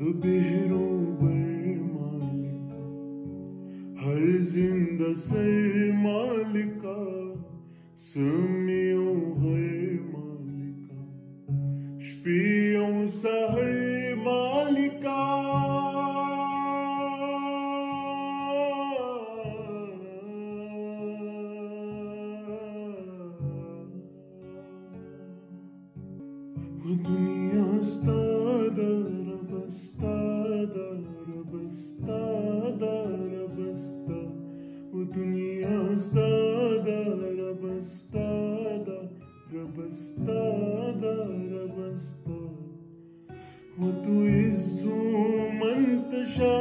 बेहरों बर मालिका हर जिंदा सर मालिका समियों हर मालिका स्पियों सहर मालिका वो दुनिया स्तादा रबस्ता वो दुनिया स्तादा रबस्ता वो तू इज़्ज़ो मन तशा